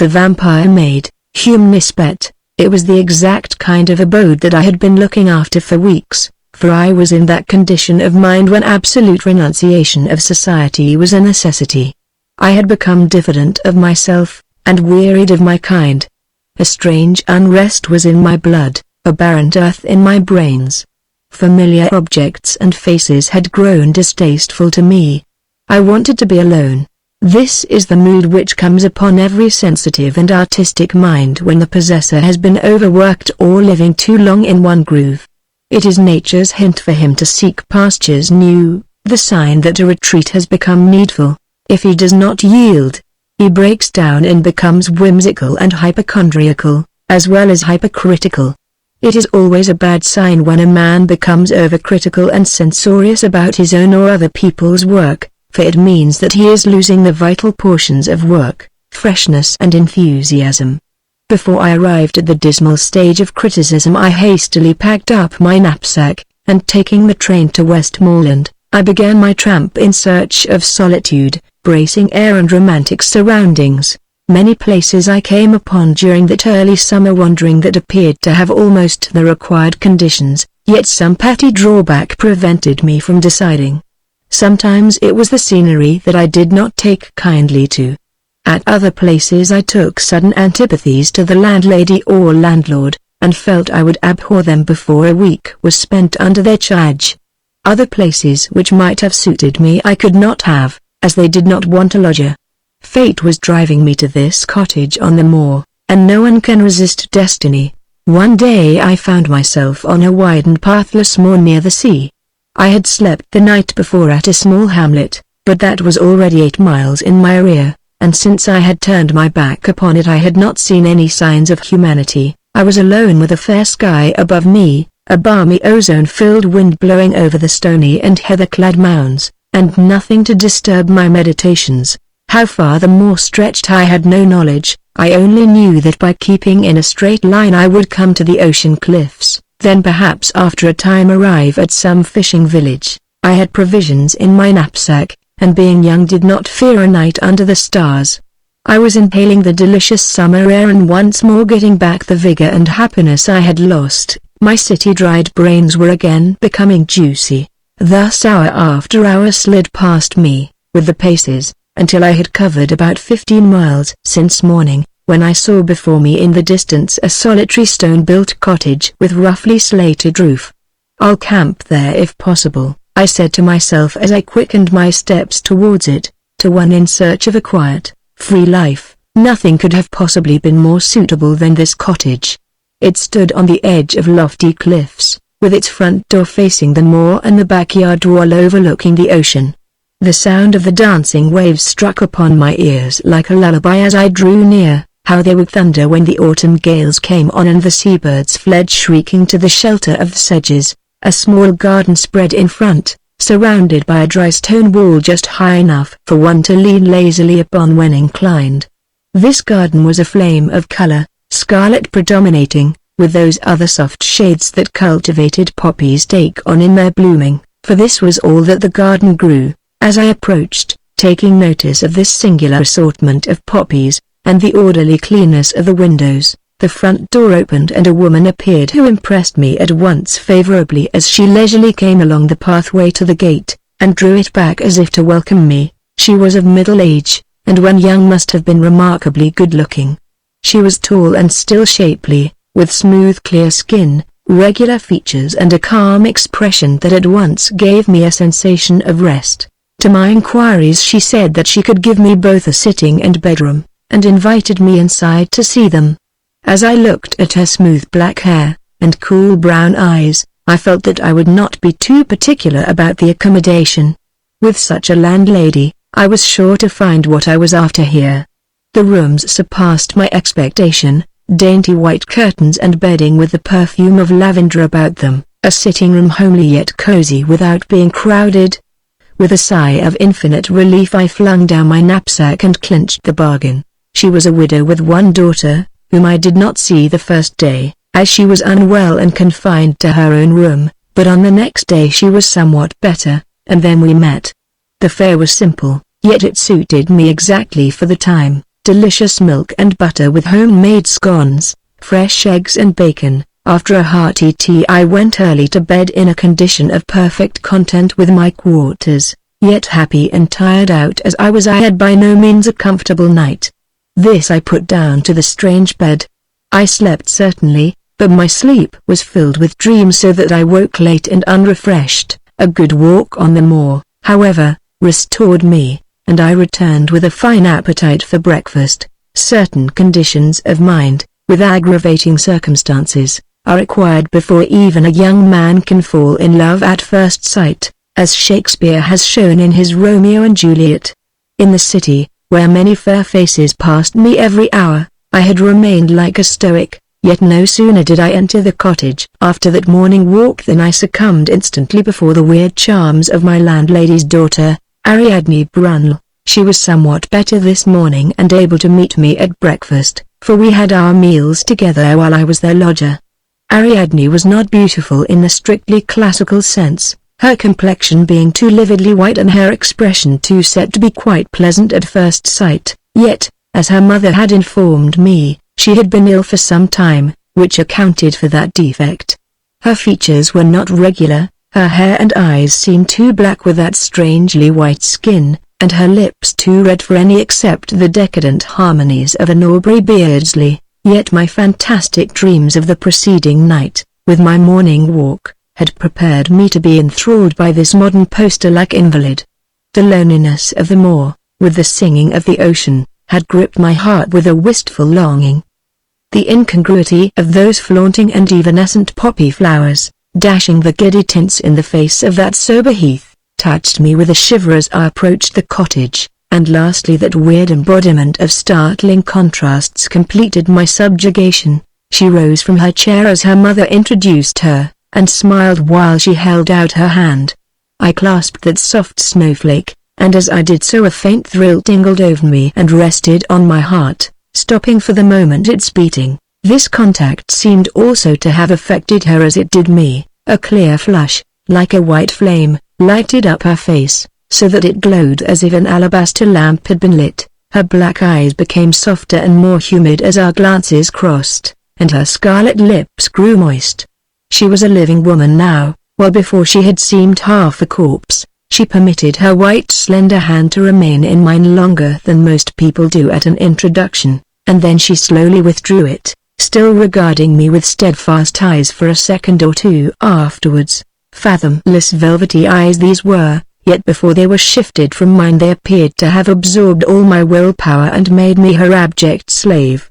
The vampire maid, Hume Nisbet. It was the exact kind of abode that I had been looking after for weeks, for I was in that condition of mind when absolute renunciation of society was a necessity. I had become diffident of myself, and wearied of my kind. A strange unrest was in my blood, a barren dearth in my brains. Familiar objects and faces had grown distasteful to me. I wanted to be alone. This is the mood which comes upon every sensitive and artistic mind when the possessor has been overworked or living too long in one groove. It is nature's hint for him to seek pastures new, the sign that a retreat has become needful. If he does not yield, he breaks down and becomes whimsical and hypochondriacal, as well as hypercritical. It is always a bad sign when a man becomes overcritical and censorious about his own or other people's work, for it means that he is losing the vital portions of work, freshness and enthusiasm. Before I arrived at the dismal stage of criticism, I hastily packed up my knapsack, and taking the train to Westmoreland, I began my tramp in search of solitude, bracing air and romantic surroundings. Many places I came upon during that early summer wandering that appeared to have almost the required conditions, yet some petty drawback prevented me from deciding. Sometimes it was the scenery that I did not take kindly to. At other places I took sudden antipathies to the landlady or landlord, and felt I would abhor them before a week was spent under their charge. Other places which might have suited me I could not have, as they did not want a lodger. Fate was driving me to this cottage on the moor, and no one can resist destiny. One day I found myself on a wide and pathless moor near the sea. I had slept the night before at a small hamlet, but that was already 8 miles in my rear, and since I had turned my back upon it I had not seen any signs of humanity. I was alone with a fair sky above me, a balmy ozone-filled wind blowing over the stony and heather-clad mounds, and nothing to disturb my meditations. How far the moor stretched I had no knowledge. I only knew that by keeping in a straight line I would come to the ocean cliffs, then perhaps after a time arrive at some fishing village. I had provisions in my knapsack, and being young did not fear a night under the stars. I was inhaling the delicious summer air and once more getting back the vigor and happiness I had lost. My city-dried brains were again becoming juicy. Thus hour after hour slid past me, with the paces, until I had covered about 15 miles since morning, when I saw before me in the distance a solitary stone-built cottage with roughly slated roof. "I'll camp there if possible," I said to myself as I quickened my steps towards it. To one in search of a quiet, free life, nothing could have possibly been more suitable than this cottage. It stood on the edge of lofty cliffs, with its front door facing the moor and the backyard wall overlooking the ocean. The sound of the dancing waves struck upon my ears like a lullaby as I drew near. How they would thunder when the autumn gales came on and the seabirds fled shrieking to the shelter of the sedges. A small garden spread in front, surrounded by a dry stone wall just high enough for one to lean lazily upon when inclined. This garden was a flame of color, scarlet predominating, with those other soft shades that cultivated poppies take on in their blooming, for this was all that the garden grew. As I approached, taking notice of this singular assortment of poppies, and the orderly cleanness of the windows, the front door opened and a woman appeared who impressed me at once favorably as she leisurely came along the pathway to the gate, and drew it back as if to welcome me. She was of middle age, and when young must have been remarkably good-looking. She was tall and still shapely, with smooth clear skin, regular features and a calm expression that at once gave me a sensation of rest. To my inquiries she said that she could give me both a sitting and bedroom, and invited me inside to see them. As I looked at her smooth black hair, and cool brown eyes, I felt that I would not be too particular about the accommodation. With such a landlady, I was sure to find what I was after here. The rooms surpassed my expectation, dainty white curtains and bedding with the perfume of lavender about them, a sitting room homely yet cozy without being crowded. With a sigh of infinite relief I flung down my knapsack and clinched the bargain. She was a widow with one daughter, whom I did not see the first day, as she was unwell and confined to her own room, but on the next day she was somewhat better, and then we met. The fare was simple, yet it suited me exactly for the time. delicious milk and butter with homemade scones, fresh eggs and bacon. After a hearty tea I went early to bed in a condition of perfect content with my quarters, yet happy and tired out as I was. I had by no means a comfortable night. This I put down to the strange bed. I slept certainly, but my sleep was filled with dreams so that I woke late and unrefreshed. A good walk on the moor, however, restored me, and I returned with a fine appetite for breakfast. Certain conditions of mind, with aggravating circumstances, are required before even a young man can fall in love at first sight, as Shakespeare has shown in his Romeo and Juliet. In the city, where many fair faces passed me every hour, I had remained like a stoic, yet no sooner did I enter the cottage after that morning walk than I succumbed instantly before the weird charms of my landlady's daughter, Ariadne Brunel. She was somewhat better this morning and able to meet me at breakfast, for we had our meals together while I was their lodger. Ariadne was not beautiful in the strictly classical sense, her complexion being too lividly white and her expression too set to be quite pleasant at first sight, yet, as her mother had informed me, she had been ill for some time, which accounted for that defect. Her features were not regular, her hair and eyes seemed too black with that strangely white skin, and her lips too red for any except the decadent harmonies of an Aubrey Beardsley. Yet my fantastic dreams of the preceding night, with my morning walk, had prepared me to be enthralled by this modern poster-like invalid. The loneliness of the moor, with the singing of the ocean, had gripped my heart with a wistful longing. The incongruity of those flaunting and evanescent poppy flowers, dashing the giddy tints in the face of that sober heath, touched me with a shiver as I approached the cottage, and lastly that weird embodiment of startling contrasts completed my subjugation. She rose from her chair as her mother introduced her, and smiled while she held out her hand. I clasped that soft snowflake, and as I did so a faint thrill tingled over me and rested on my heart, stopping for the moment its beating. This contact seemed also to have affected her as it did me. A clear flush, like a white flame, lighted up her face, so that it glowed as if an alabaster lamp had been lit. Her black eyes became softer and more humid as our glances crossed, and her scarlet lips grew moist. She was a living woman now, while before she had seemed half a corpse. She permitted her white slender hand to remain in mine longer than most people do at an introduction, and then she slowly withdrew it, still regarding me with steadfast eyes for a second or two afterwards. Fathomless velvety eyes these were, yet before they were shifted from mine they appeared to have absorbed all my willpower and made me her abject slave.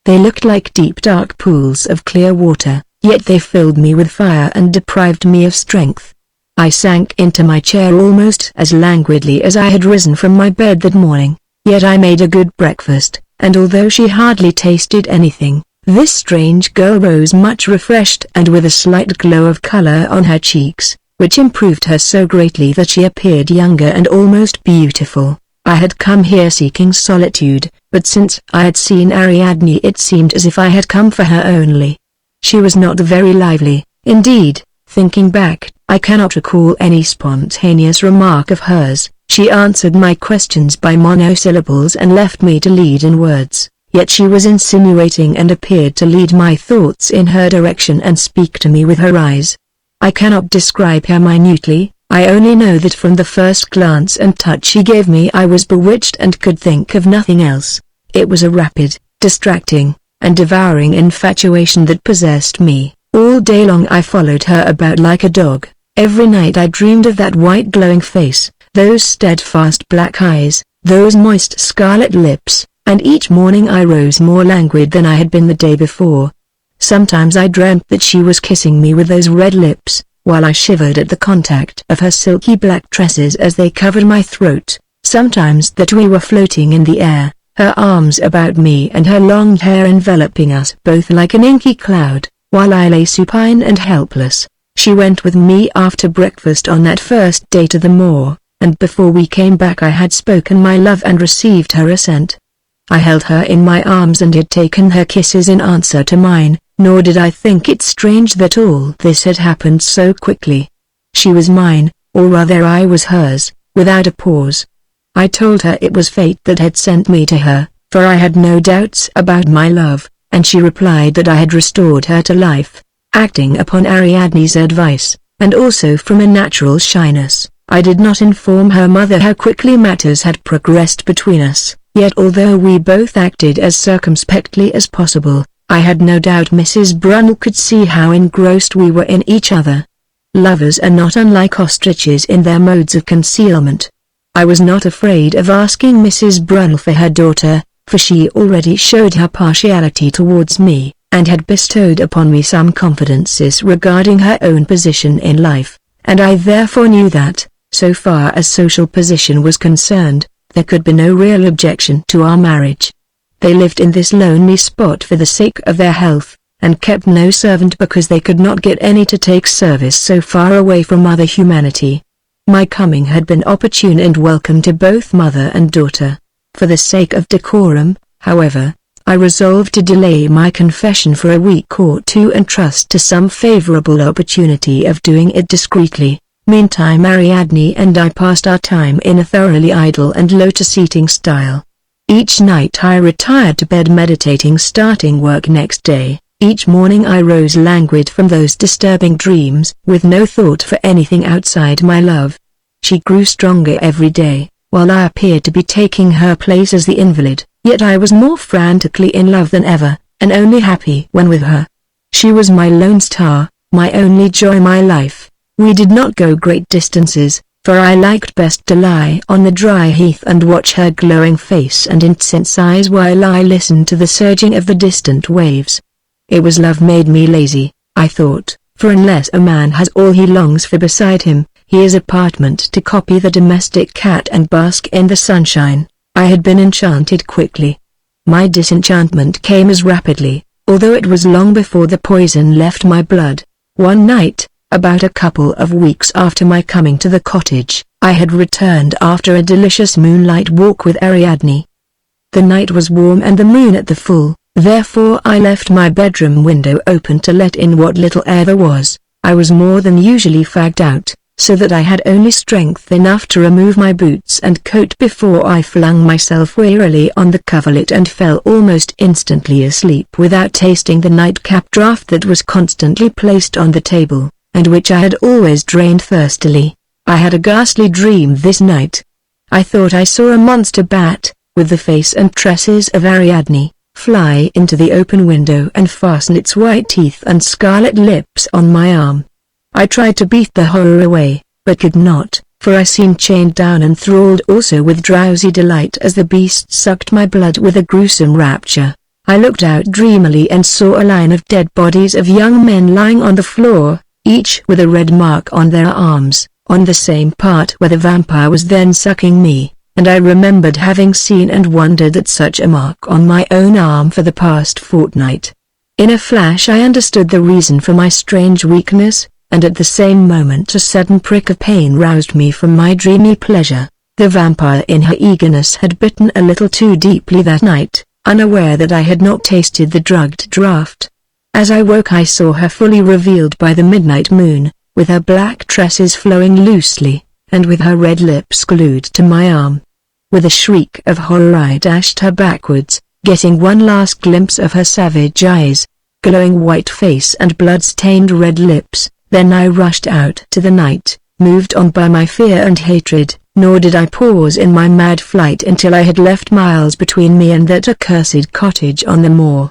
They looked like deep dark pools of clear water, yet they filled me with fire and deprived me of strength. I sank into my chair almost as languidly as I had risen from my bed that morning, yet I made a good breakfast, and although she hardly tasted anything, this strange girl rose much refreshed and with a slight glow of color on her cheeks, which improved her so greatly that she appeared younger and almost beautiful. I had come here seeking solitude, but since I had seen Ariadne it seemed as if I had come for her only. She was not very lively, indeed, thinking back, I cannot recall any spontaneous remark of hers. She answered my questions by monosyllables and left me to lead in words, yet she was insinuating and appeared to lead my thoughts in her direction and speak to me with her eyes. I cannot describe her minutely, I only know that from the first glance and touch she gave me I was bewitched and could think of nothing else. It was a rapid, distracting, and devouring infatuation that possessed me. All day long I followed her about like a dog. Every night I dreamed of that white glowing face, those steadfast black eyes, those moist scarlet lips, and each morning I rose more languid than I had been the day before. Sometimes I dreamt that she was kissing me with those red lips, while I shivered at the contact of her silky black tresses as they covered my throat. Sometimes that we were floating in the air, her arms about me and her long hair enveloping us both like an inky cloud, while I lay supine and helpless. She went with me after breakfast on that first day to the moor, and before we came back I had spoken my love and received her assent. I held her in my arms and had taken her kisses in answer to mine, nor did I think it strange that all this had happened so quickly. She was mine, or rather I was hers, without a pause. I told her it was fate that had sent me to her, for I had no doubts about my love, and she replied that I had restored her to life, acting upon Ariadne's advice, and also from a natural shyness. I did not inform her mother how quickly matters had progressed between us, yet although we both acted as circumspectly as possible, I had no doubt Mrs. Brunel could see how engrossed we were in each other. Lovers are not unlike ostriches in their modes of concealment. I was not afraid of asking Mrs. Brunel for her daughter, for she already showed her partiality towards me, and had bestowed upon me some confidences regarding her own position in life, and I therefore knew that, so far as social position was concerned, there could be no real objection to our marriage. They lived in this lonely spot for the sake of their health, and kept no servant because they could not get any to take service so far away from other humanity. My coming had been opportune and welcome to both mother and daughter. For the sake of decorum, however, I resolved to delay my confession for a week or two and trust to some favorable opportunity of doing it discreetly. Meantime Ariadne and I passed our time in a thoroughly idle and lotus-eating style. Each night I retired to bed meditating starting work next day. Each morning I rose languid from those disturbing dreams, with no thought for anything outside my love. She grew stronger every day, while I appeared to be taking her place as the invalid, yet I was more frantically in love than ever, and only happy when with her. She was my lone star, my only joy, my life. We did not go great distances, for I liked best to lie on the dry heath and watch her glowing face and intense eyes while I listened to the surging of the distant waves. It was love made me lazy, I thought, for unless a man has all he longs for beside him, he is apartment to copy the domestic cat and bask in the sunshine. I had been enchanted quickly. My disenchantment came as rapidly, although it was long before the poison left my blood. One night, about a couple of weeks after my coming to the cottage, I had returned after a delicious moonlight walk with Ariadne. The night was warm and the moon at the full, therefore I left my bedroom window open to let in what little air there was. I was more than usually fagged out, so that I had only strength enough to remove my boots and coat before I flung myself wearily on the coverlet and fell almost instantly asleep without tasting the nightcap draught that was constantly placed on the table, and which I had always drained thirstily. I had a ghastly dream this night. I thought I saw a monster bat, with the face and tresses of Ariadne, fly into the open window and fasten its white teeth and scarlet lips on my arm. I tried to beat the horror away, but could not, for I seemed chained down and thralled also with drowsy delight as the beast sucked my blood with a gruesome rapture. I looked out dreamily and saw a line of dead bodies of young men lying on the floor, each with a red mark on their arms, on the same part where the vampire was then sucking me, and I remembered having seen and wondered at such a mark on my own arm for the past fortnight. In a flash I understood the reason for my strange weakness, and at the same moment a sudden prick of pain roused me from my dreamy pleasure. The vampire in her eagerness had bitten a little too deeply that night, unaware that I had not tasted the drugged draught. As I woke I saw her fully revealed by the midnight moon, with her black tresses flowing loosely, and with her red lips glued to my arm. With a shriek of horror I dashed her backwards, getting one last glimpse of her savage eyes, glowing white face and blood-stained red lips. Then I rushed out to the night, moved on by my fear and hatred, nor did I pause in my mad flight until I had left miles between me and that accursed cottage on the moor.